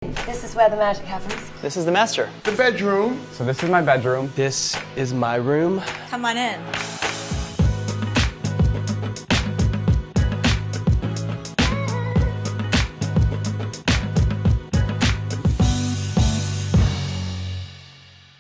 This is where the magic happens. This is the master. The bedroom. So this is my bedroom. This is my room. Come on in.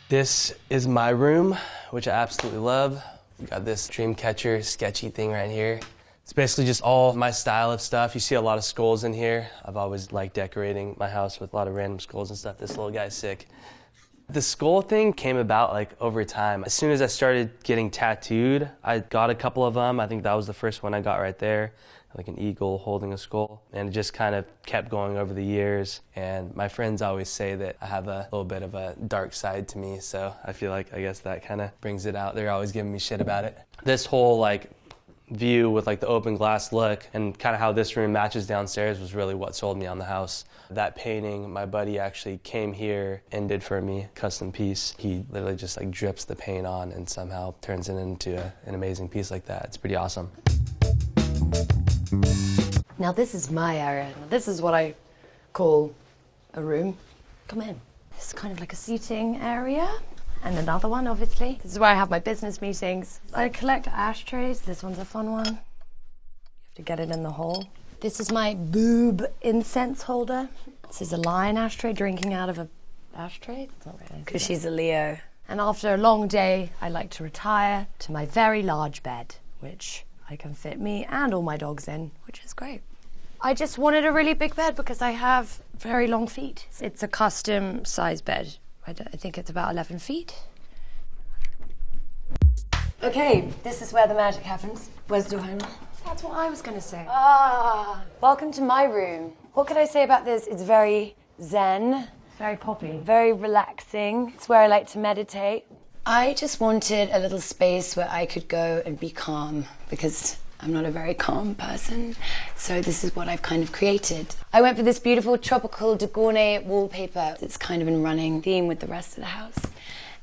This is my room, which I absolutely love. We got this dream catcher sketchy thing right here. It's basically just all my style of stuff. You see a lot of skulls in here. I've always liked decorating my house with a lot of random skulls and stuff. This little guy's sick. The skull thing came about like over time. As soon as I started getting tattooed, I got a couple of them. I think that was the first one I got right there, like an eagle holding a skull. And it just kind of kept going over the years. And my friends always say that I have a little bit of a dark side to me. So I feel like, I guess that kind of brings it out. They're always giving me shit about it. This whole like view with like the open glass look and kind of how this room matches downstairs was really what sold me on the house. That painting, my buddy actually came here and did for me, custom piece. He literally just like drips the paint on and somehow turns it into an amazing piece like that. It's pretty awesome. Now this is my area. Now, this is what I call a room. Come in. This is kind of like a seating area. And another one, obviously. This is where I have my business meetings. I collect ashtrays. This one's a fun one. You have to get it in the hole. This is my boob incense holder. This is a lion ashtray drinking out of a ashtray. It's not really. Because she's a Leo. And after a long day, I like to retire to my very large bed, which I can fit me and all my dogs in, which is great. I just wanted a really big bed because I have very long feet. It's a custom size bed. I think it's about 11 feet. Okay, this is where the magic happens. Where's the door? That's what I was going to say. Welcome to my room. What could I say about this? It's very zen. Very poppy. Very relaxing. It's where I like to meditate. I just wanted a little space where I could go and be calm because I'm not a very calm person, so this is what I've kind of created. I went for this beautiful tropical de Gournay wallpaper. It's kind of in running theme with the rest of the house.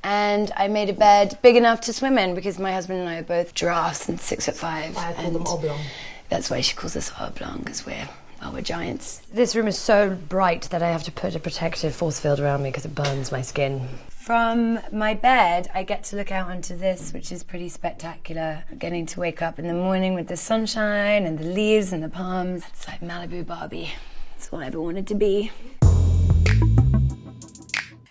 And I made a bed big enough to swim in because my husband and I are both giraffes and 6'5". I call them oblong. That's why she calls us oblong, because we're giants. This room is so bright that I have to put a protective force field around me because it burns my skin. From my bed, I get to look out onto this, which is pretty spectacular. Getting to wake up in the morning with the sunshine and the leaves and the palms. It's like Malibu Barbie. It's all I ever wanted to be.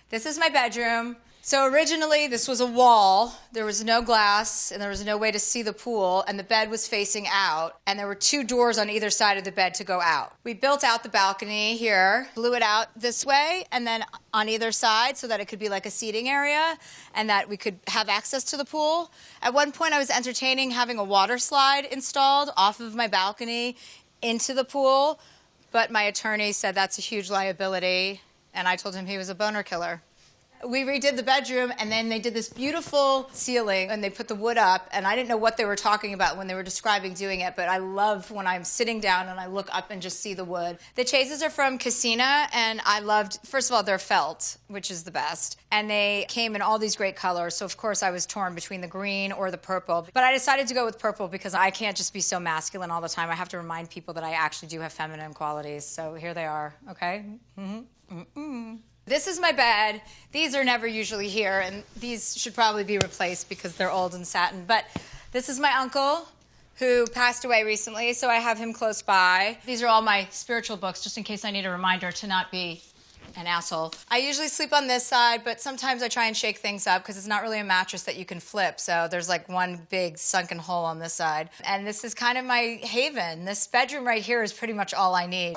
This is my bedroom. So originally this was a wall, there was no glass, and there was no way to see the pool, and the bed was facing out, and there were 2 doors on either side of the bed to go out. We built out the balcony here, blew it out this way, and then on either side so that it could be like a seating area, and that we could have access to the pool. At one point I was entertaining having a water slide installed off of my balcony into the pool, but my attorney said that's a huge liability, and I told him he was a boner killer. We redid the bedroom, and then they did this beautiful ceiling, and they put the wood up, and I didn't know what they were talking about when they were describing doing it, but I love when I'm sitting down and I look up and just see the wood. The chases are from Casina, and I loved, first of all, they're felt, which is the best, and they came in all these great colors, so of course I was torn between the green or the purple, but I decided to go with purple because I can't just be so masculine all the time. I have to remind people that I actually do have feminine qualities, so here they are, okay? This is my bed. These are never usually here, and these should probably be replaced because they're old and satin. But this is my uncle, who passed away recently, so I have him close by. These are all my spiritual books, just in case I need a reminder to not be an asshole. I usually sleep on this side, but sometimes I try and shake things up because it's not really a mattress that you can flip, so there's like one big sunken hole on this side. And this is kind of my haven. This bedroom right here is pretty much all I need.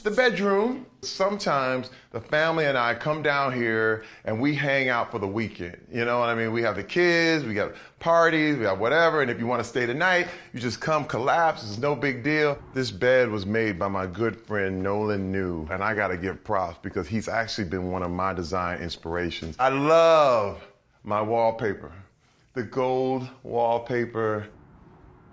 The bedroom. Sometimes the family and I come down here and we hang out for the weekend. You know what I mean? We have the kids, we got parties, we got whatever, and if you want to stay the night, you just come collapse. It's no big deal. This bed was made by my good friend Nolan New, and I got to give props because he's actually been one of my design inspirations. I love my wallpaper, the gold wallpaper.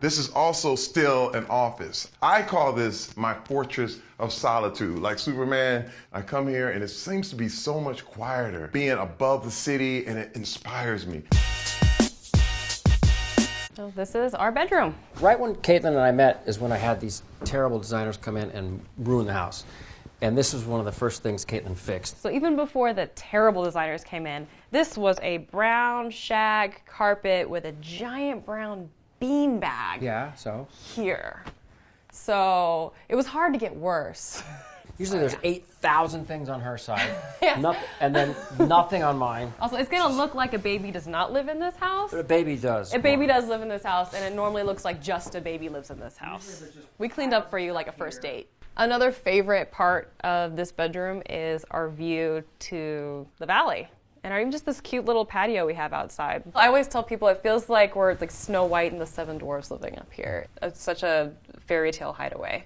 This is also still an office. I call this my fortress of solitude. Like Superman, I come here and it seems to be so much quieter, being above the city, and it inspires me. So this is our bedroom. Right when Caitlin and I met is when I had these terrible designers come in and ruin the house. And this was one of the first things Caitlin fixed. So even before the terrible designers came in, this was a brown shag carpet with a giant brown bean bag. Yeah, so? Here. So it was hard to get worse. Usually there's 8,000 things on her side, Yeah. and then nothing on mine. Also, it's gonna look like a baby does not live in this house. But a baby does. A baby does live in this house, and it normally looks like just a baby lives in this house. We cleaned up for you like a first date. Another favorite part of this bedroom is our view to the valley. And even just this cute little patio we have outside. I always tell people it feels like we're like Snow White and the Seven Dwarfs living up here. It's such a fairy tale hideaway.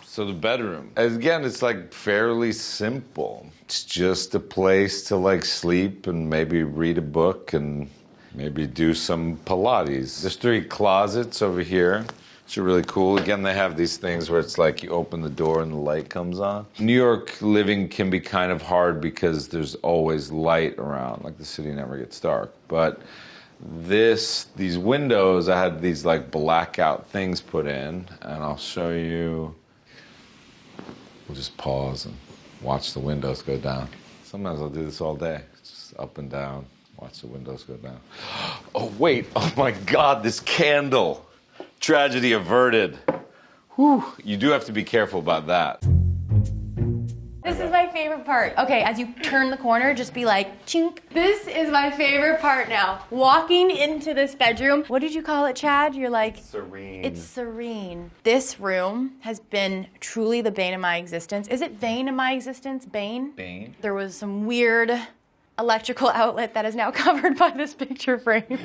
So the bedroom, again, it's like fairly simple. It's just a place to like sleep and maybe read a book and maybe do some Pilates. There's 3 closets over here, which are really cool. Again, they have these things where it's like you open the door and the light comes on. New York living can be kind of hard because there's always light around, like the city never gets dark. But these windows, I had these like blackout things put in, and I'll show you. We'll just pause and watch the windows go down. Sometimes I'll do this all day, just up and down, watch the windows go down. Oh wait, oh my God, this candle. Tragedy averted. Whew, you do have to be careful about that. This is my favorite part. Okay, as you turn the corner, just be like, chink. This is my favorite part now. Walking into this bedroom. What did you call it, Chad? You're like... Serene. It's serene. This room has been truly the bane of my existence. Is it bane of my existence? Bane? Bane. There was some weird electrical outlet that is now covered by this picture frame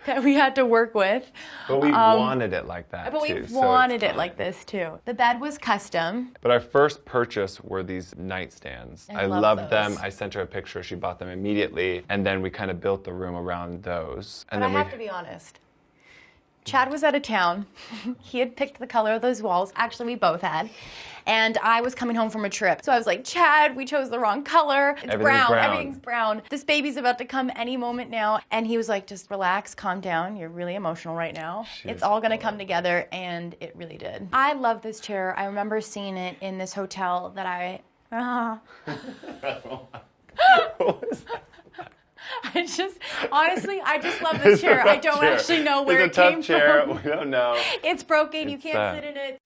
that we had to work with. But we wanted it like that, But too. we wanted it like this, too. The bed was custom. But our first purchase were these nightstands. I love loved those. them. I sent her a picture. She bought them immediately. And then we kind of built the room around those. And But I then have to be honest. Chad was out of town. He had picked the color of those walls. Actually, we both had. And I was coming home from a trip. So I was like, Chad, we chose the wrong color. It's brown. Everything's brown. This baby's about to come any moment now. And he was like, just relax, calm down. You're really emotional right now. It's all gonna come together, and it really did. I love this chair. I remember seeing it in this hotel that I, honestly, I just love this chair. I don't actually know where it came It's a tough chair. from. We don't know. It's broken. You can't sit in it.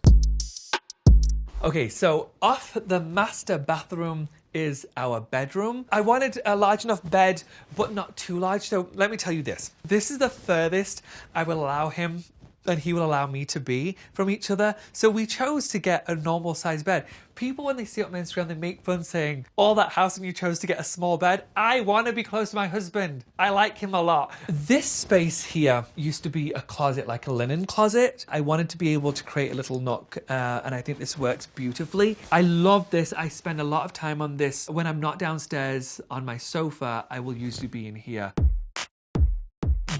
Okay, so off the master bathroom is our bedroom. I wanted a large enough bed, but not too large. So let me tell you this. This is the furthest I will allow him and he will allow me to be from each other. So we chose to get a normal size bed. People, when they see it on Instagram, they make fun saying, all that house and you chose to get a small bed. I want to be close to my husband. I like him a lot. This space here used to be a closet, like a linen closet. I wanted to be able to create a little nook, and I think this works beautifully. I love this. I spend a lot of time on this. When I'm not downstairs on my sofa, I will usually be in here.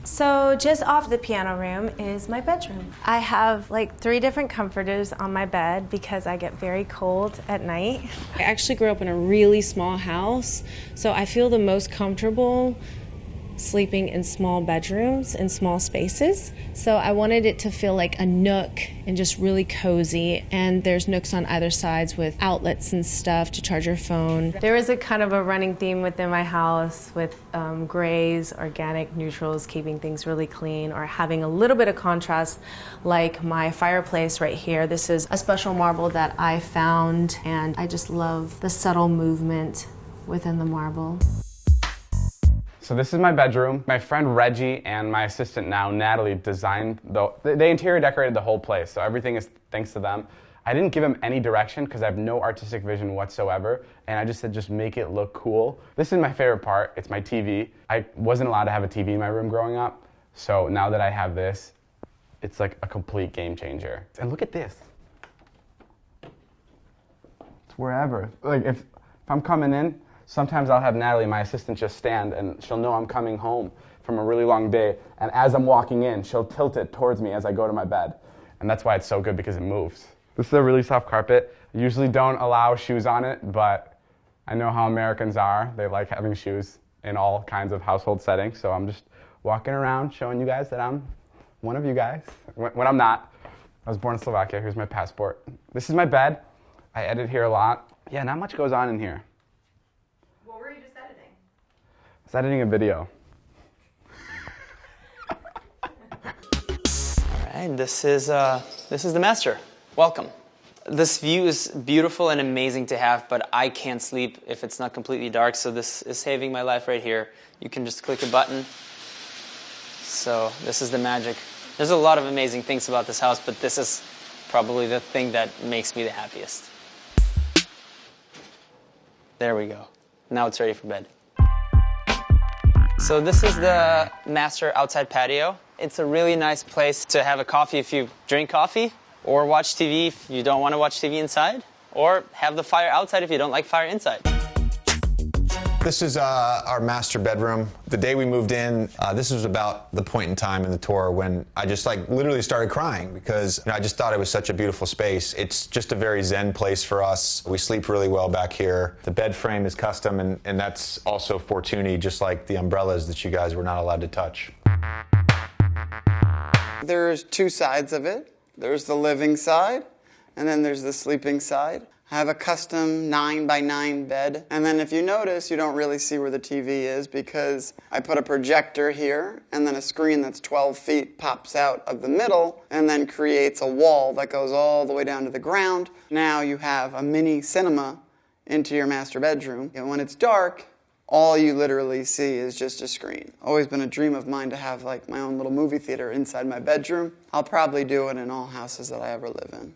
So just off the piano room is my bedroom. I have like 3 different comforters on my bed because I get very cold at night. I actually grew up in a really small house, so I feel the most comfortable sleeping in small bedrooms and small spaces. So I wanted it to feel like a nook and just really cozy. And there's nooks on either sides with outlets and stuff to charge your phone. There is a kind of a running theme within my house with grays, organic neutrals, keeping things really clean, or having a little bit of contrast, like my fireplace right here. This is a special marble that I found, and I just love the subtle movement within the marble. So this is my bedroom. My friend Reggie and my assistant now, Natalie, designed they interior decorated the whole place. So everything is thanks to them. I didn't give him any direction because I have no artistic vision whatsoever. And I just said, just make it look cool. This is my favorite part. It's my TV. I wasn't allowed to have a TV in my room growing up. So now that I have this, it's like a complete game changer. And look at this. It's wherever. Like if I'm coming in, sometimes I'll have Natalie, my assistant, just stand and she'll know I'm coming home from a really long day. And as I'm walking in, she'll tilt it towards me as I go to my bed. And that's why it's so good, because it moves. This is a really soft carpet. I usually don't allow shoes on it, but I know how Americans are. They like having shoes in all kinds of household settings. So I'm just walking around showing you guys that I'm one of you guys, when I'm not. I was born in Slovakia. Here's my passport. This is my bed. I edit here a lot. Yeah, not much goes on in here. What were you just editing? I was editing a video. All right, this is the master. Welcome. This view is beautiful and amazing to have, but I can't sleep if it's not completely dark, so this is saving my life right here. You can just click a button. So this is the magic. There's a lot of amazing things about this house, but this is probably the thing that makes me the happiest. There we go. Now it's ready for bed. So this is the master outside patio. It's a really nice place to have a coffee if you drink coffee, or watch TV if you don't want to watch TV inside, or have the fire outside if you don't like fire inside. This is our master bedroom. The day we moved in, this was about the point in time in the tour when I just literally started crying because I just thought it was such a beautiful space. It's just a very zen place for us. We sleep really well back here. The bed frame is custom, and that's also Fortuny, just like the umbrellas that you guys were not allowed to touch. There's two sides of it. There's the living side, and then there's the sleeping side. I have a custom 9x9 bed. And then if you notice, you don't really see where the TV is because I put a projector here and then a screen that's 12 feet pops out of the middle and then creates a wall that goes all the way down to the ground. Now you have a mini cinema into your master bedroom. And when it's dark, all you literally see is just a screen. Always been a dream of mine to have my own little movie theater inside my bedroom. I'll probably do it in all houses that I ever live in.